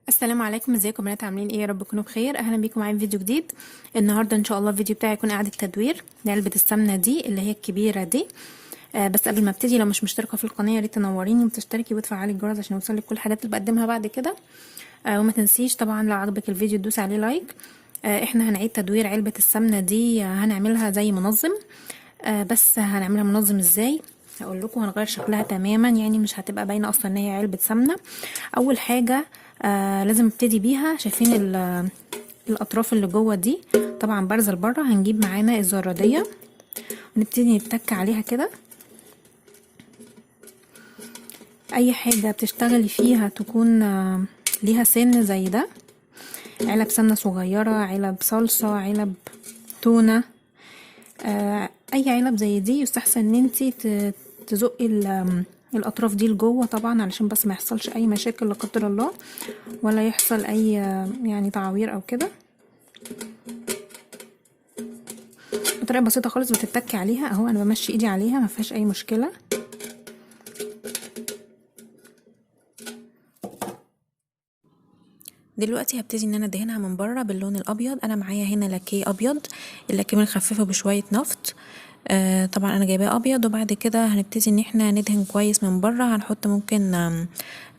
السلام عليكم، ازيكم بنات؟ عاملين ايه؟ يا رب تكونوا بخير. اهلا بيكم معايا في فيديو جديد. النهارده ان شاء الله الفيديو بتاعي يكون اعاده تدوير لعلبه السمنه دي اللي هي الكبيره دي. بس قبل ما ابتدي، لو مش مشتركه في القناه يا ريت تنوريني وتشتركي وتفعلي الجرس عشان يوصلك كل الحاجات اللي بقدمها بعد كده. وما تنسيش طبعا لو عجبك الفيديو تدوس عليه لايك. احنا هنعيد تدوير علبه السمنه دي. هنعملها زي منظم. بس هنعملها منظم ازاي؟ هقول لكم. هنغير شكلها تماما، يعني مش هتبقى باينه اصلا ان هي علبه سمنه. اول حاجه لازم ابتدي بيها. شايفين الاطراف اللي جوه دي طبعا بارزه لبره. هنجيب معانا الزراديه ونبتدي نتك عليها كده. اي حاجه بتشتغلي فيها تكون ليها سن زي ده. علب سمنه صغيره، علب صلصه، علب تونه، اي علب زي دي يستحسن ان انتي تزقي الاطراف دي لجوه طبعا، علشان بس ما يحصلش اي مشاكل لا قدر الله، ولا يحصل اي يعني تعوير او كده. بطريقه بسيطه خالص بتتكي عليها اهو. انا بمشي ايدي عليها، ما فيهاش اي مشكله. دلوقتي هبتدي ان انا ادهنها من بره باللون الابيض. انا معايا هنا لاكيه ابيض، اللاكيه بنخففه بشويه نفط. طبعا انا جايباه ابيض. وبعد كده هنبتدي ان احنا ندهن كويس من بره. هنحط ممكن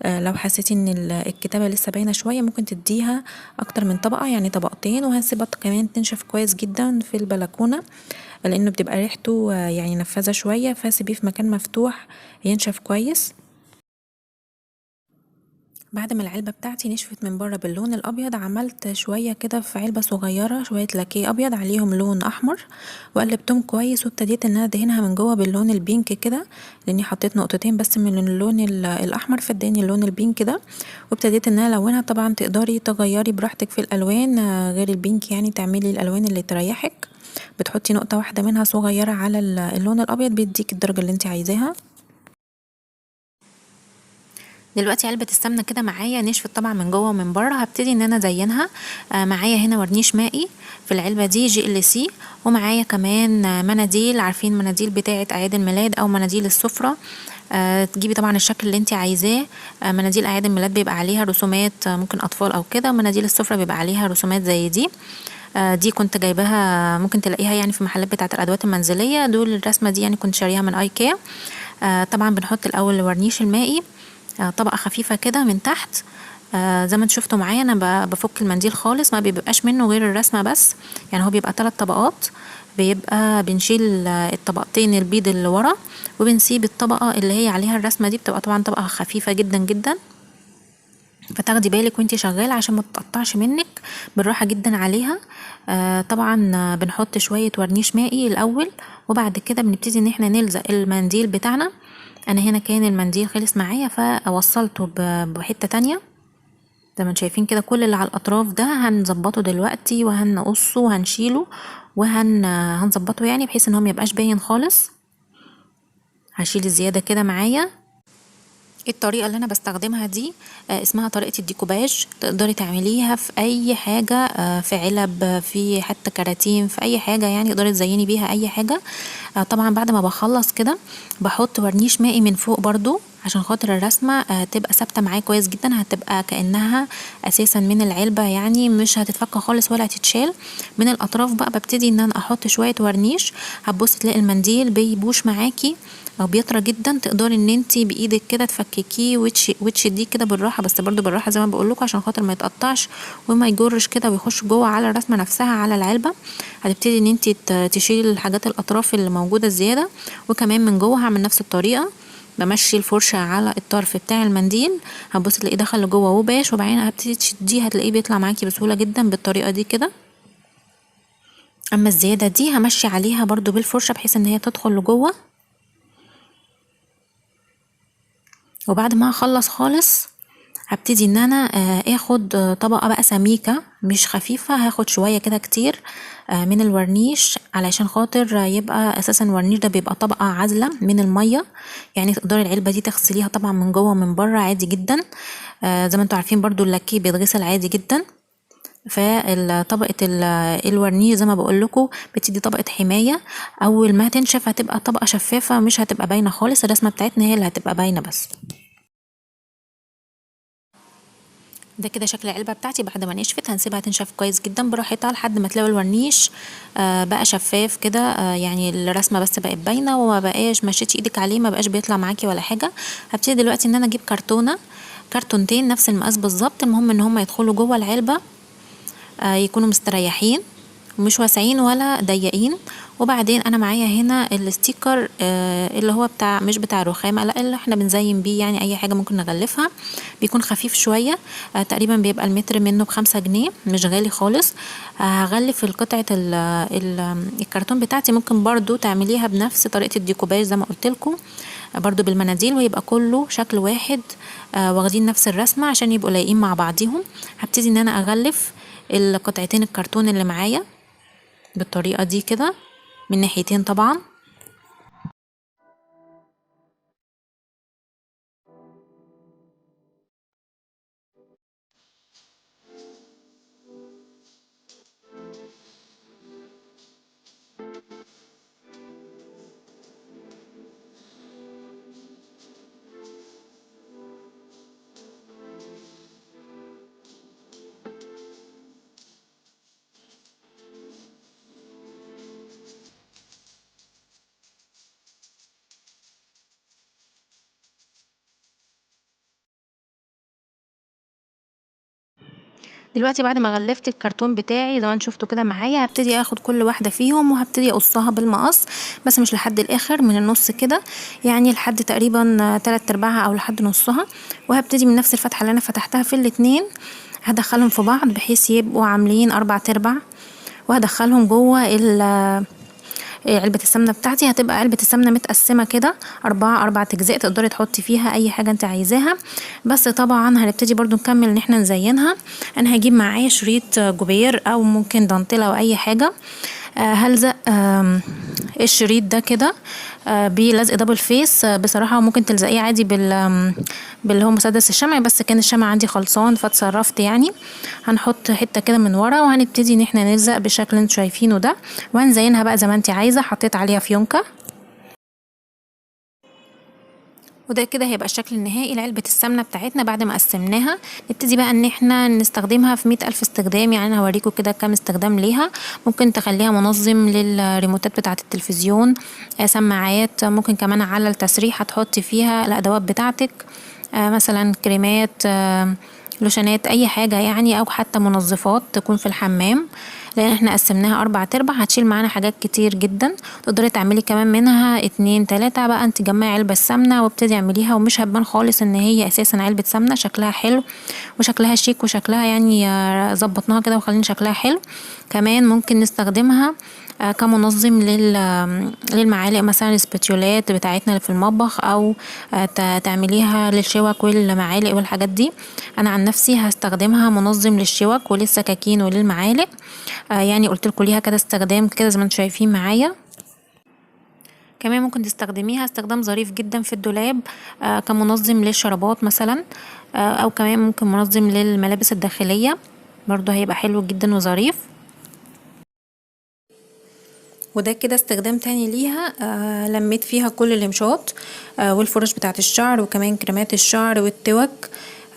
لو حسيتي ان الكتابه لسه باينه شويه ممكن تديها اكتر من طبقه، يعني طبقتين. وهنسيبها كمان تنشف كويس جدا في البلكونه، لانه بتبقى ريحته يعني نفاذه شويه، فسيبيه في مكان مفتوح ينشف كويس. بعد ما العلبة بتاعتي نشفت من بره باللون الابيض، عملت شوية كده في علبة صغيرة شوية لاكيه ابيض عليهم لون احمر، وقلبتهم كويس. وابتديت ان انا ادهنها من جوه باللون البينك كده، لاني حطيت نقطتين بس من اللون الاحمر فاداني اللون البينك ده. وابتديت ان انا الونها. طبعا تقدري تغيري براحتك في الالوان غير البينك، يعني تعملي الالوان اللي تريحك. بتحطي نقطة واحدة منها صغيرة على اللون الابيض، بيديك الدرجة اللي انت عايزاها. دلوقتي علبة السمنة كده معايا نشفت طبعا من جوه ومن بره. هبتدي ان انا ازينها. معايا هنا ورنيش مائي في العلبة دي GLC، ومعايا كمان مناديل. عارفين مناديل بتاعة اعياد الميلاد او مناديل السفرة. تجيبي طبعا الشكل اللي انت عايزاه. مناديل اعياد الميلاد بيبقى عليها رسومات ممكن اطفال او كده، ومناديل السفرة بيبقى عليها رسومات زي دي. دي كنت جايباها، ممكن تلاقيها يعني في محلات بتاعة الادوات المنزلية. دول الرسمة دي يعني كنت شاريها من ايكيا. طبعا بنحط الاول الورنيش المائي طبقة خفيفة كده من تحت. زي ما انتوا شفتوا معايا انا بفك المنديل خالص، ما بيبقاش منه غير الرسمة بس. يعني هو بيبقى 3 طبقات. بيبقى بنشيل الطبقتين البيض اللي ورا، وبنسيب الطبقة اللي هي عليها الرسمة دي. بتبقى طبعا طبقة خفيفة جدا جدا، فتاخدي بالك وانتي شغاله عشان ما تتقطعش منك. بالراحه جدا عليها. طبعا بنحط شويه ورنيش مائي الاول، وبعد كده بنبتدي ان احنا نلزق المنديل بتاعنا. انا هنا كان المنديل خلص معايا فوصلته بحته تانية. زي ما انتم شايفين كده كل اللي على الاطراف ده هنظبطه دلوقتي، وهنقصه وهنشيله هنظبطه يعني بحيث ان هو ميبقاش باين خالص. هشيل الزياده كده معايا. الطريقة اللي انا بستخدمها دي اسمها طريقة الديكوباج. تقدري تعمليها في اي حاجة، في علب، في حتى كراتين، في اي حاجة يعني تقدري تزيني بيها اي حاجة. طبعا بعد ما بخلص كده بحط ورنيش مائي من فوق برضو عشان خاطر الرسمة تبقى ثابتة معايا كويس جدا. هتبقى كأنها اساسا من العلبة، يعني مش هتتفك خالص ولا هتتشال. من الاطراف بقى ببتدي ان انا احط شوية ورنيش. هتبصي تلاقي المنديل بيبوش معاكي او بيطرى جدا. تقدري ان انتي بايدك كده تفككيه وتشديه كده بالراحه، بس برضو بالراحه زي ما بقولكوا عشان خاطر ما يتقطعش وما يجرش كده ويخش جوه على الرسمه نفسها على العلبه. هتبتدي ان انتي تشيلي الحاجات الاطراف اللي موجوده الزياده. وكمان من جوه هعمل نفس الطريقه. بمشي الفرشه على الطرف بتاع المنديل، هتبصي تلاقيه دخل لجوه وباش، وبعدين هبتدي تشديه هتلاقيه بيطلع معاكي بسهوله جدا بالطريقه دي كده. اما الزياده دي همشي عليها برضو بالفرشه بحيث ان هي تدخل لجوه. وبعد ما اخلص خالص هبتدي ان انا اخد طبقة بقى سميكة مش خفيفة. هاخد شوية كده كتير من الورنيش، علشان خاطر يبقى اساسا الورنيش ده بيبقى طبقة عازلة من المية. يعني تقدري العلبة دي تغسليها طبعا من جوه ومن بره عادي جدا. زي ما انتوا عارفين برضو اللاكيه بيتغسل عادي جدا. فطبقة الورنيش زي ما بقولكوا بتدي طبقة حماية. اول ما تنشف هتبقى طبقة شفافة، مش هتبقى باينة خالص. الرسمة بتاعتنا هي اللي هتبقى باينة بس. ده كده شكل العلبه بتاعتي بعد ما نشفت. هنسيبها تنشف كويس جدا براحتها لحد ما تلاقوا الورنيش بقى شفاف كده، يعني الرسمه بس بقت باينه وما بقاش مشيتي ايدك عليه ما بقاش بيطلع معاكي ولا حاجه. هبتدي دلوقتي ان انا اجيب كرتونتين نفس المقاس بالظبط، المهم ان هم يدخلوا جوه العلبه يكونوا مستريحين ومش واسعين ولا ضيقين. وبعدين انا معايا هنا الستيكر اللي هو بتاع مش بتاع رخامه، لا اللي احنا بنزين بيه يعني اي حاجه ممكن نغلفها، بيكون خفيف شويه، تقريبا بيبقى المتر منه ب5 جنيه، مش غالي خالص. هغلف القطعه الكرتون بتاعتي. ممكن برضو تعمليها بنفس طريقه الديكوباج زي ما قلت لكم، برضو بالمناديل، ويبقى كله شكل واحد، واخدين نفس الرسمه عشان يبقوا لايقين مع بعضيهم. هبتدي ان انا اغلف القطعتين الكرتون اللي معايا بالطريقه دي كده من ناحيتين طبعا. دلوقتي بعد ما غلفت الكرتون بتاعي زي ما انتوا شفتوا كده معايا، هبتدي اخد كل واحده فيهم وهبتدي اقصها بالمقص، بس مش لحد الاخر، من النص كده يعني لحد تقريبا 3/4 او لحد نصها. وهبتدي من نفس الفتحه اللي انا فتحتها في الاتنين هدخلهم في بعض بحيث يبقوا عاملين 4/4، وهدخلهم جوه علبة السمنة بتاعتي. هتبقى علبة السمنة متقسمة كده 4 أجزاء، تقدري تحطي فيها أي حاجة انت عايزاها. بس طبعا هنبتدي برضو نكمل ان احنا نزينها. انا هجيب معايا شريط جوبير او ممكن دانتيل او اي حاجة، هلزق الشريط ده كده بلزق دبل فيس. بصراحة ممكن تلزقيه عادي باللي هو مسدس الشمع، بس كان الشمع عندي خلصان فاتصرفت يعني. هنحط حتة كده من ورا وهنبتدي ان احنا نلزق بالشكل اللي انتوا شايفينه ده، وهنزينها بقى زي ما انت عايزة. حطيت عليها فيونكة، وده كده هيبقى الشكل النهائي لعلبة السمنة بتاعتنا بعد ما قسمناها. نبتدي بقى ان احنا نستخدمها في 100,000 استخدام، يعني انا هوريكم كده كام استخدام ليها. ممكن تخليها منظم للريموتات بتاعة التلفزيون، سماعات، ممكن كمان على التسريح هتحطي فيها الادوات بتاعتك، مثلا كريمات، لوشنات، اي حاجة يعني، او حتى منظفات تكون في الحمام، لان احنا قسمناها 4/4 هتشيل معانا حاجات كتير جدا. تقدري تعملي كمان منها 2 3 بقى، انت جمعي علبة السمنة وابتدي اعمليها، ومش هتبان خالص ان هي اساسا علبة سمنة. شكلها حلو وشكلها شيك وشكلها يعني ظبطناها كده وخلينا شكلها حلو. كمان ممكن نستخدمها كمنظم للمعالق، مثلا السباتيولات بتاعتنا اللي في المطبخ، او تعمليها للشوك والمعالق والحاجات دي. انا عن نفسي هستخدمها منظم للشوك وللسكاكين وللمعالق، يعني قلت لكم ليها كده استخدام كده زي ما انتم شايفين معايا. كمان ممكن تستخدميها استخدام ظريف جدا في الدولاب كمنظم للشرابات مثلا، او كمان ممكن منظم للملابس الداخلية، برضو هيبقى حلو جدا وظريف. وده كده استخدام تاني ليها، لميت فيها كل الامشاط والفرش بتاعت الشعر، وكمان كريمات الشعر والتوك.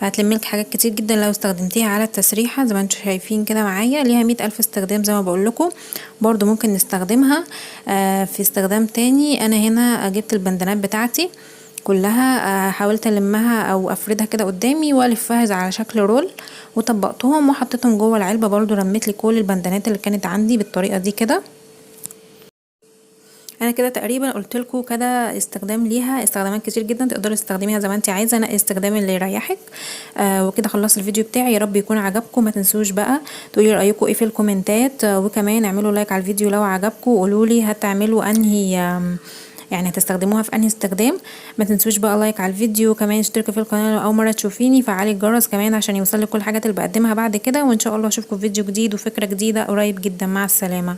هتلملك حاجات كتير جدا لو استخدمتيها على التسريحة زي ما انتوا شايفين كده معايا. ليها 100,000 استخدام زي ما بقول لكم. برضو ممكن نستخدمها في استخدام تاني. انا هنا جبت البندانات بتاعتي كلها، حاولت المها او افردها كده قدامي والفها على شكل رول، وطبقتهم وحطيتهم جوه العلبة. برضو رميت لي كل البندانات اللي كانت عندي بالطريقة دي كده. انا كده تقريبا قلت لكم كده استخدام ليها، استخدامات كتير جدا تقدري تستخدميها زي ما انت عايزه، انا استخدام اللي يريحك. وكده خلصت الفيديو بتاعي، يا رب يكون عجبكم. ما تنسوش بقى تقولي رايكم ايه في الكومنتات، وكمان اعملوا لايك على الفيديو لو عجبكم، وقولوا لي هتعملوا انهي يعني هتستخدموها في انهي استخدام. ما تنسوش بقى لايك على الفيديو، كمان اشتركوا في القناه لو اول مره تشوفيني، فعلي الجرس كمان عشان يوصلك كل الحاجات اللي بقدمها بعد كده. وان شاء الله اشوفكم في فيديو جديد وفكره جديده قريب جدا. مع السلامه.